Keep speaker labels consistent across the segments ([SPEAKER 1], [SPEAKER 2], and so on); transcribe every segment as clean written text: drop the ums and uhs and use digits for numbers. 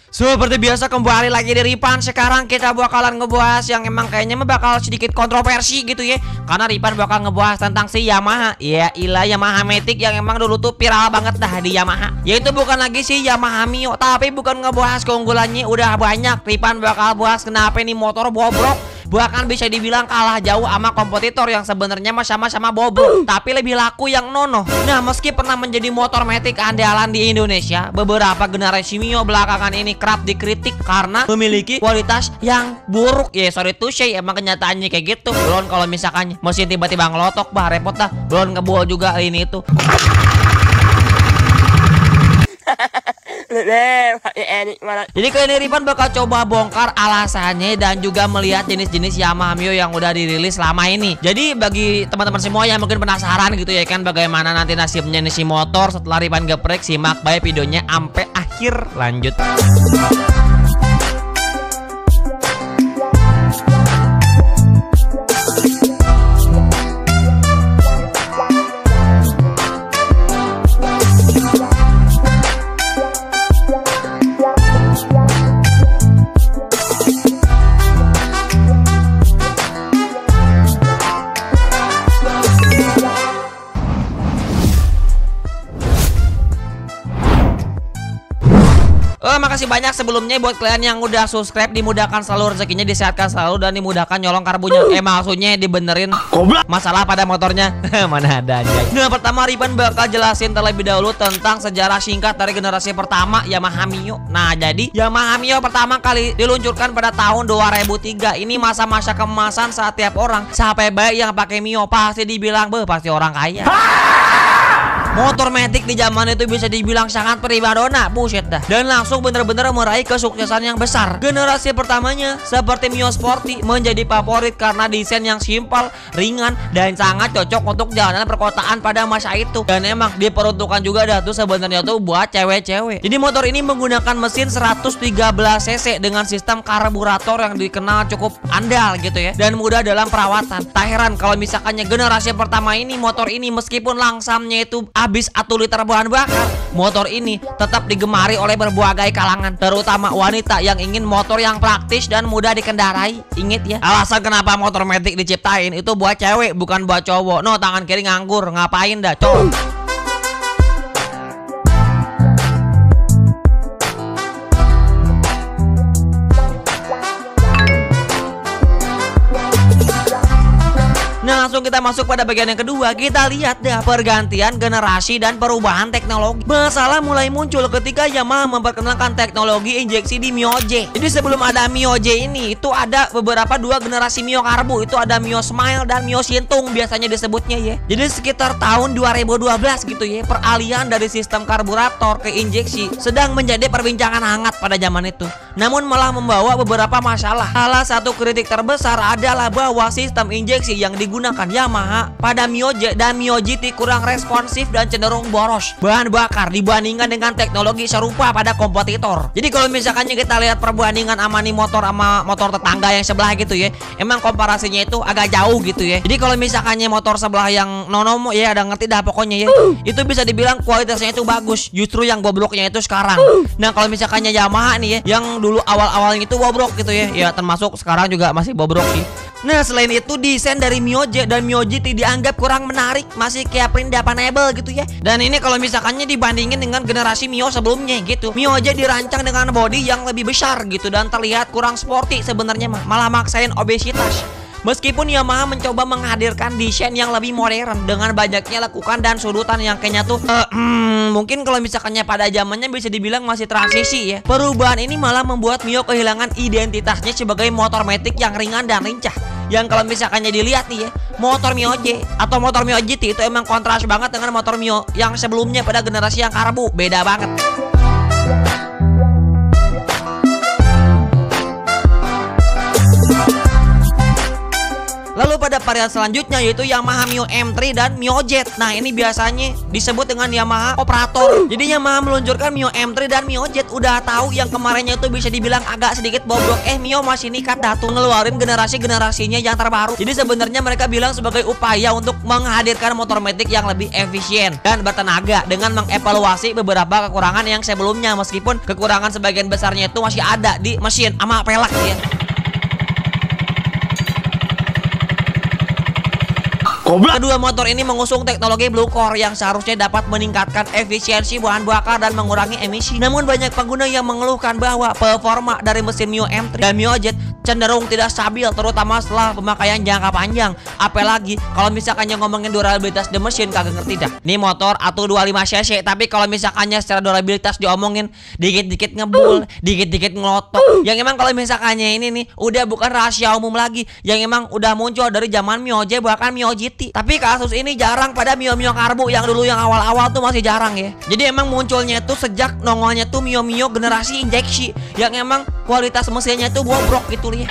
[SPEAKER 1] Seperti biasa kembali lagi di Ripan. Sekarang kita bakalan ngebahas yang emang kayaknya bakal sedikit kontroversi gitu ya. Karena Ripan bakal ngebahas tentang si Yamaha. Ya ilah, Yamaha Matic yang emang dulu tuh viral banget dah di Yamaha. Yaitu bukan lagi si Yamaha Mio, tapi bukan ngebahas keunggulannya, udah banyak. Ripan bakal bahas kenapa nih motor bobrok. Bahkan bisa dibilang kalah jauh sama kompetitor yang sebenarnya sama-sama bobrok, tapi lebih laku yang Nono. Nah, meski pernah menjadi motor Matic andalan di Indonesia, beberapa generasi Mio belakangan ini kerap dikritik karena memiliki kualitas yang buruk. Ya sorry to say, emang kenyataannya kayak gitu. Belum kalau misalkan mesin tiba-tiba ngelotok, bah repot dah. Belum ngebual juga ini itu. Jadi kali ini Ripan bakal coba bongkar alasannya dan juga melihat jenis-jenis Yamaha Mio yang udah dirilis selama ini. Jadi bagi teman-teman semua yang mungkin penasaran gitu ya kan, bagaimana nanti nasibnya nih si motor setelah Ripan geprek, simak baik videonya sampai akhir. Lanjut. Makasih banyak sebelumnya buat kalian yang udah subscribe. Dimudahkan selalu rezekinya, disehatkan selalu, dan dimudahkan nyolong karbunya. Maksudnya dibenerin masalah pada motornya. Mana ada aja. Nah, pertama Ripan bakal jelasin terlebih dahulu tentang sejarah singkat dari generasi pertama Yamaha Mio. Nah, jadi Yamaha Mio pertama kali diluncurkan pada tahun 2003. Ini masa-masa keemasan saat tiap orang sampai baik yang pakai Mio pasti dibilang pasti orang kaya. Motor Matic di zaman itu bisa dibilang sangat primadona, buset dah. Dan langsung bener-bener meraih kesuksesan yang besar. Generasi pertamanya seperti Mio Sporty menjadi favorit karena desain yang simpel, ringan, dan sangat cocok untuk jalanan perkotaan pada masa itu. Dan emang diperuntukkan juga dah tuh sebenarnya tuh buat cewek-cewek. Jadi motor ini menggunakan mesin 113 cc dengan sistem karburator yang dikenal cukup andal gitu ya, dan mudah dalam perawatan. Tak heran kalau misalkannya generasi pertama ini motor ini meskipun langsamnya itu habis 1 liter bahan bakar, motor ini tetap digemari oleh berbagai kalangan, terutama wanita yang ingin motor yang praktis dan mudah dikendarai. Ingat ya, alasan kenapa motor Matic diciptain itu buat cewek, bukan buat cowok. No, tangan kiri nganggur, ngapain dah cowok. Nah, langsung kita masuk pada bagian yang kedua. Kita lihat dah pergantian generasi dan perubahan teknologi. Masalah mulai muncul ketika Yamaha memperkenalkan teknologi injeksi di Mio J. Jadi sebelum ada Mio J ini, itu ada beberapa dua generasi Mio Karbu. Itu ada Mio Smile dan Mio Sintung biasanya disebutnya ya. Jadi sekitar tahun 2012 gitu ya, peralihan dari sistem karburator ke injeksi sedang menjadi perbincangan hangat pada zaman itu. Namun malah membawa beberapa masalah. Salah satu kritik terbesar adalah bahwa sistem injeksi yang digunakan Yamaha pada Mio J dan Mio GT kurang responsif dan cenderung boros bahan bakar dibandingkan dengan teknologi serupa pada kompetitor. Jadi kalau misalkannya kita lihat perbandingan sama nih motor sama motor tetangga yang sebelah gitu ya, emang komparasinya itu agak jauh gitu ya. Jadi kalau misalkannya motor sebelah yang Nono ya ada ngerti dah pokoknya ya, itu bisa dibilang kualitasnya itu bagus. Justru yang bobroknya itu sekarang. Nah, kalau misalkannya Yamaha nih ya, yang dulu awal-awalnya itu bobrok gitu ya, ya termasuk sekarang juga masih bobrok sih. Nah, selain itu desain dari Mio J dan Mio GT dianggap kurang menarik, masih kayak print depanable gitu ya. Dan ini kalau misalkannya dibandingin dengan generasi Mio sebelumnya gitu. Mio J dirancang dengan bodi yang lebih besar gitu dan terlihat kurang sporty sebenarnya, malah maksain obesitas. Meskipun Yamaha mencoba menghadirkan desain yang lebih modern dengan banyaknya lekukan dan sudutan yang kayaknya tuh mungkin kalau misalkannya pada zamannya bisa dibilang masih transisi ya. Perubahan ini malah membuat Mio kehilangan identitasnya sebagai motor Matic yang ringan dan lincah. Yang kalau misalkannya dilihat nih ya, motor Mio J atau motor Mio GT itu emang kontras banget dengan motor Mio yang sebelumnya pada generasi yang karbu. Beda banget. Lalu pada varian selanjutnya yaitu Yamaha Mio M3 dan Mio Jet. Nah, ini biasanya disebut dengan Yamaha Operator. Jadi Yamaha meluncurkan Mio M3 dan Mio Jet, udah tahu yang kemarinnya itu bisa dibilang agak sedikit bobrok. Mio masih nikat datu ngeluarin generasinya yang terbaru. Jadi sebenarnya mereka bilang sebagai upaya untuk menghadirkan motor matic yang lebih efisien dan bertenaga dengan mengevaluasi beberapa kekurangan yang sebelumnya, meskipun kekurangan sebagian besarnya itu masih ada di mesin sama pelek ya. Kedua motor ini mengusung teknologi Blue Core yang seharusnya dapat meningkatkan efisiensi bahan bakar dan mengurangi emisi. Namun banyak pengguna yang mengeluhkan bahwa performa dari mesin Mio M3 dan Mio Jet cenderung tidak stabil, terutama setelah pemakaian jangka panjang. Apalagi kalau misalkan yang ngomongin durabilitas the mesin, kagak ngerti dah. Ini motor atau 25 cc, tapi kalau misalkannya secara durabilitas diomongin dikit-dikit ngebul, dikit-dikit ngelotok. Yang emang kalau misalkannya ini nih udah bukan rahasia umum lagi, yang emang udah muncul dari zaman Mio J bahkan Mio GT. Tapi kasus ini jarang pada Mio Karbu yang dulu yang awal-awal tuh masih jarang ya. Jadi emang munculnya tuh sejak nongolnya tuh Mio generasi injeksi yang emang kualitas mesinnya tuh bobrok gitu ya.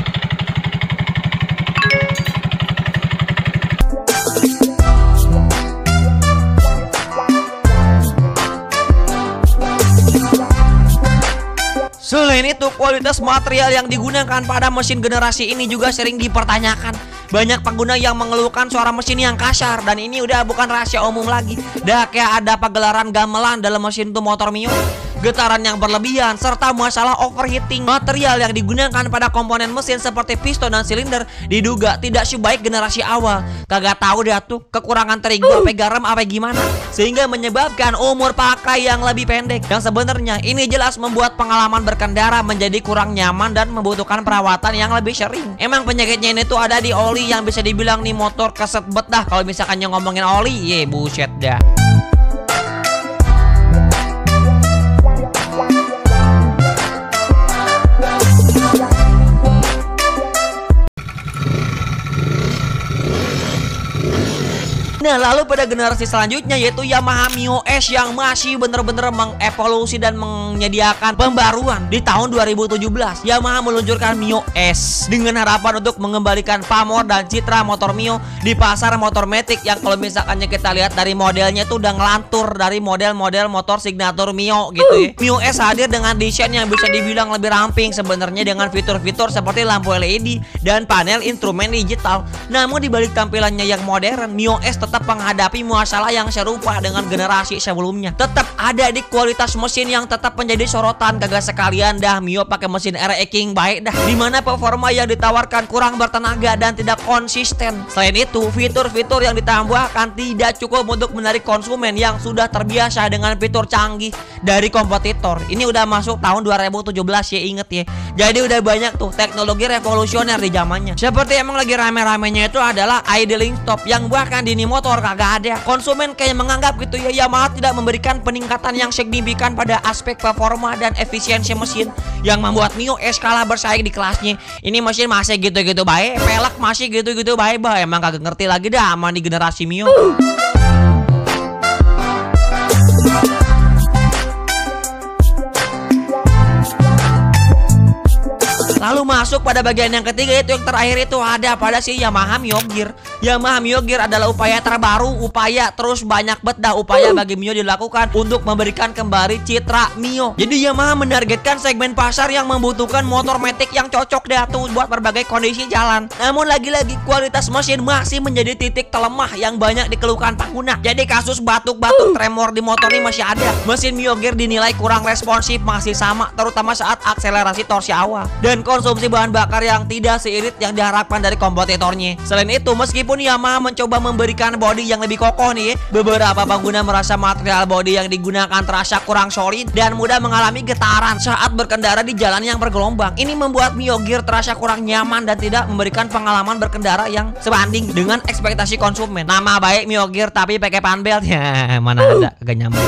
[SPEAKER 1] Selain itu, kualitas material yang digunakan pada mesin generasi ini juga sering dipertanyakan. Banyak pengguna yang mengeluhkan suara mesin yang kasar, dan ini udah bukan rahasia umum lagi. Dah kayak ada pagelaran gamelan dalam mesin tuh motor Mio, getaran yang berlebihan, serta masalah overheating. Material yang digunakan pada komponen mesin seperti piston dan silinder diduga tidak sebaik generasi awal. Kagak tahu dah tuh kekurangan terigu apa garam apa gimana, sehingga menyebabkan umur pakai yang lebih pendek. Yang sebenarnya ini jelas membuat pengalaman berkendara menjadi kurang nyaman dan membutuhkan perawatan yang lebih sering. Emang penyakitnya ini tuh ada di oli, yang bisa dibilang nih motor keset bet dah kalau misalkan yang ngomongin oli. Ye buset dah. Nah, lalu pada generasi selanjutnya yaitu Yamaha Mio S yang masih bener-bener mengevolusi dan menyediakan pembaruan. Di tahun 2017, Yamaha meluncurkan Mio S dengan harapan untuk mengembalikan pamor dan citra motor Mio di pasar motor matic yang kalau misalkannya kita lihat dari modelnya itu udah ngelantur dari model-model motor signature Mio gitu ya. Mio S hadir dengan desain yang bisa dibilang lebih ramping sebenarnya, dengan fitur-fitur seperti lampu LED dan panel instrumen digital. Namun di balik tampilannya yang modern, Mio S tetap menghadapi masalah yang serupa dengan generasi sebelumnya. Tetap ada di kualitas mesin yang tetap menjadi sorotan. Kagak sekalian dah Mio pakai mesin RE King baik dah, dimana performa yang ditawarkan kurang bertenaga dan tidak konsisten. Selain itu, fitur-fitur yang ditambahkan tidak cukup untuk menarik konsumen yang sudah terbiasa dengan fitur canggih dari kompetitor. Ini udah masuk tahun 2017 ya, inget ya. Jadi udah banyak tuh teknologi revolusioner di zamannya. Seperti emang lagi rame-ramenya itu adalah idling stop, yang bahkan di motor kagak ada. Konsumen kayak menganggap gitu ya, Yamaha tidak memberikan peningkatan yang signifikan pada aspek performa dan efisiensi mesin, yang membuat Mio S kalah bersaing di kelasnya. Ini mesin masih gitu-gitu baik, pelek masih gitu-gitu baik, bah. Emang kagak ngerti lagi dah aman di generasi Mio. Lalu masuk pada bagian yang ketiga, yaitu yang terakhir itu ada pada si Yamaha Mio Gear. Yamaha Mio Gear adalah upaya terbaru, upaya terus banyak bedah upaya bagi Mio dilakukan untuk memberikan kembali citra Mio. Jadi Yamaha menargetkan segmen pasar yang membutuhkan motor matic yang cocok deh tuh buat berbagai kondisi jalan. Namun lagi-lagi kualitas mesin masih menjadi titik terlemah yang banyak dikeluhkan pengguna. Jadi kasus batuk-batuk tremor di motor ini masih ada. Mesin Mio Gear dinilai kurang responsif, masih sama terutama saat akselerasi torsi awal, dan konsumsi bahan bakar yang tidak seirit yang diharapkan dari kompetitornya. Selain itu, meskipun Yamaha mencoba memberikan bodi yang lebih kokoh nih, beberapa pengguna merasa material bodi yang digunakan terasa kurang solid dan mudah mengalami getaran saat berkendara di jalan yang bergelombang. Ini membuat Mio Gear terasa kurang nyaman dan tidak memberikan pengalaman berkendara yang sebanding dengan ekspektasi konsumen. Nama baik Mio Gear tapi pakai panbelt ya, mana ada, agak nyaman.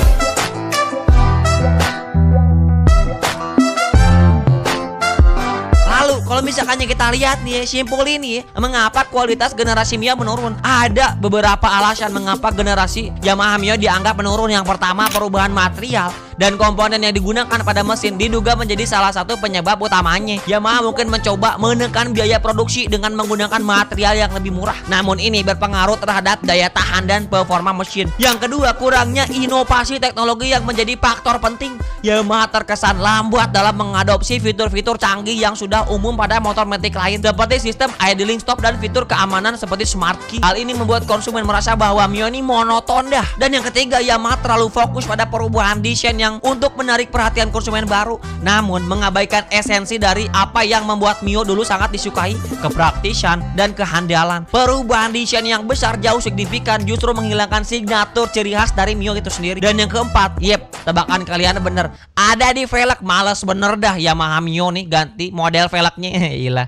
[SPEAKER 1] Kalau misalkannya kita lihat nih, simpul ini mengapa kualitas generasi Mio menurun. Ada beberapa alasan mengapa generasi Yamaha Mio dianggap menurun. Yang pertama, perubahan material dan komponen yang digunakan pada mesin diduga menjadi salah satu penyebab utamanya. Yamaha mungkin mencoba menekan biaya produksi dengan menggunakan material yang lebih murah. Namun ini berpengaruh terhadap daya tahan dan performa mesin. Yang kedua, kurangnya inovasi teknologi yang menjadi faktor penting. Yamaha terkesan lambat dalam mengadopsi fitur-fitur canggih yang sudah umum pada motor metik lain, seperti sistem idling stop dan fitur keamanan seperti smart key. Hal ini membuat konsumen merasa bahwa Mio ini monoton dah. Dan yang ketiga, Yamaha terlalu fokus pada perubahan desain yang untuk menarik perhatian konsumen baru, namun mengabaikan esensi dari apa yang membuat Mio dulu sangat disukai, kepraktisan dan kehandalan. Perubahan desain yang besar jauh signifikan justru menghilangkan signatur ciri khas dari Mio itu sendiri. Dan yang keempat, tebakan kalian bener, ada di velg. Males bener dah Yamaha Mio nih ganti model velgnya. Gila.